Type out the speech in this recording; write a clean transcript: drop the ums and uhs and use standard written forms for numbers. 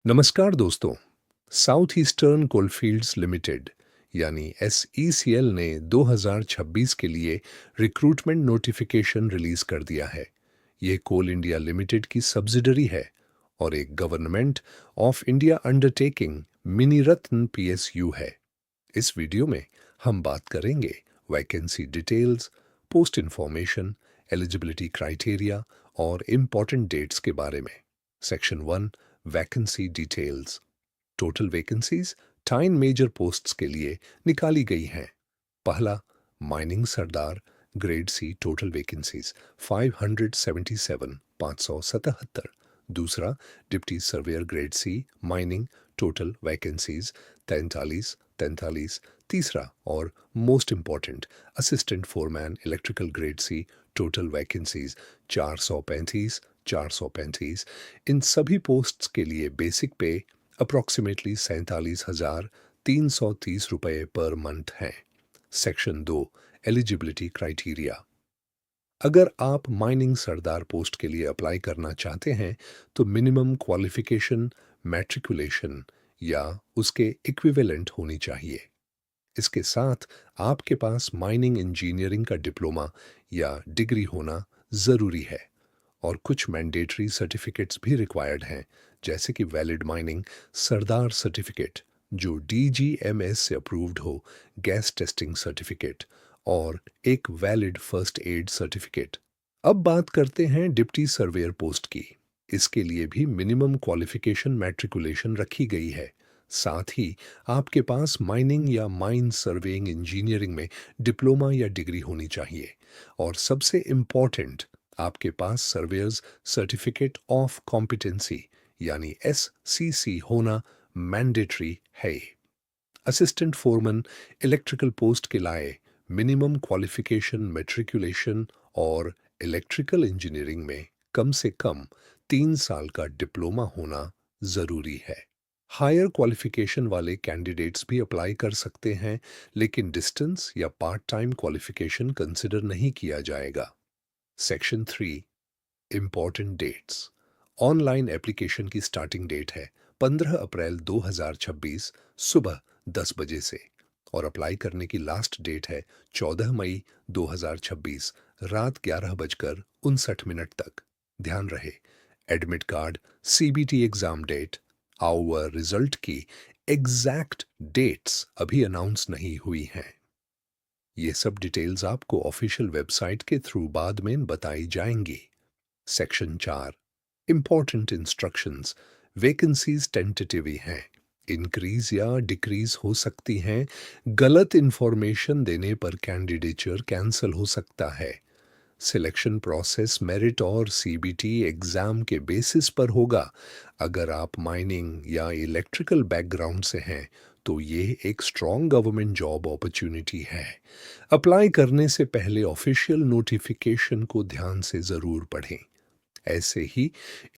नमस्कार दोस्तों। South eastern coalfields limited यानी SECL ने 2026 के लिए रिक्रूटमेंट नोटिफिकेशन रिलीज कर दिया है। यह कोल इंडिया लिमिटेड की सब्सिडरी है और एक government of India undertaking mini Ratna PSU है। इस वीडियो में हम बात करेंगे vacancy details, post information, eligibility criteria और इम्पॉर्टेंट डेट्स के बारे में। Section 1, vacancy details. Total vacancies 10 major posts के लिए निकाली गई हैं। पहला, mining sardar grade C, total vacancies 577 577। दूसरा, deputy surveyor grade C mining, total vacancies 43 43। तीसरा और most important, assistant foreman electrical grade C, total vacancies 435 435। इन सभी पोस्ट्स के लिए बेसिक पे अप्रॉक्सीमेटली 47,330 रुपये पर मंथ है। Section 2, eligibility criteria. अगर आप माइनिंग सरदार पोस्ट के लिए अप्लाई करना चाहते हैं तो मिनिमम क्वालिफिकेशन मैट्रिकुलेशन या उसके इक्विवेलेंट होनी चाहिए। इसके साथ आपके पास माइनिंग इंजीनियरिंग का डिप्लोमा या डिग्री होना ज़रूरी है और कुछ मैंडेटरी सर्टिफिकेट्स भी रिक्वायर्ड हैं, जैसे कि वैलिड माइनिंग सरदार सर्टिफिकेट जो DGMS से अप्रूव्ड हो, गैस टेस्टिंग सर्टिफिकेट और एक वैलिड फर्स्ट एड सर्टिफिकेट। अब बात करते हैं डिप्टी सर्वेयर पोस्ट की। इसके लिए भी मिनिमम क्वालिफिकेशन मैट्रिकुलेशन रखी गई है। साथ ही आपके पास माइनिंग या माइन सर्वेइंग इंजीनियरिंग में डिप्लोमा या डिग्री होनी चाहिए और सबसे इम्पॉर्टेंट, आपके पास सर्वेयर्स सर्टिफिकेट ऑफ कॉम्पिटेंसी यानी SCC होना मैंडेटरी है। असिस्टेंट फोरमैन इलेक्ट्रिकल पोस्ट के लिए मिनिमम क्वालिफिकेशन मैट्रिकुलेशन और इलेक्ट्रिकल इंजीनियरिंग में कम से कम 3 साल का डिप्लोमा होना जरूरी है। हायर क्वालिफिकेशन वाले कैंडिडेट्स भी अप्लाई कर सकते हैं, लेकिन डिस्टेंस या पार्ट टाइम क्वालिफिकेशन कंसिडर नहीं किया जाएगा। Section 3, important dates. Online application की स्टार्टिंग डेट है 15 अप्रैल 2026 सुबह 10 बजे से और अप्लाई करने की लास्ट डेट है 14 मई 2026 रात 11:59 तक। ध्यान रहे, admit card, CBT exam date और रिजल्ट की एग्जैक्ट डेट्स अभी अनाउंस नहीं हुई हैं। ये सब डिटेल्स आपको ऑफिशियल वेबसाइट के थ्रू बाद में बताई जाएंगी। Section 4, important instructions. Vacancies tentative ही हैं, इंक्रीज या डिक्रीज हो सकती हैं। गलत इंफॉर्मेशन देने पर कैंडिडेचर कैंसिल हो सकता है। सिलेक्शन प्रोसेस मेरिट और CBT एग्जाम के बेसिस पर होगा। अगर आप माइनिंग या इलेक्ट्रिकल बैकग्राउंड से हैं तो ये एक स्ट्रॉन्ग गवर्नमेंट जॉब अपॉर्चुनिटी है। अप्लाई करने से पहले ऑफिशियल नोटिफिकेशन को ध्यान से ज़रूर पढ़ें। ऐसे ही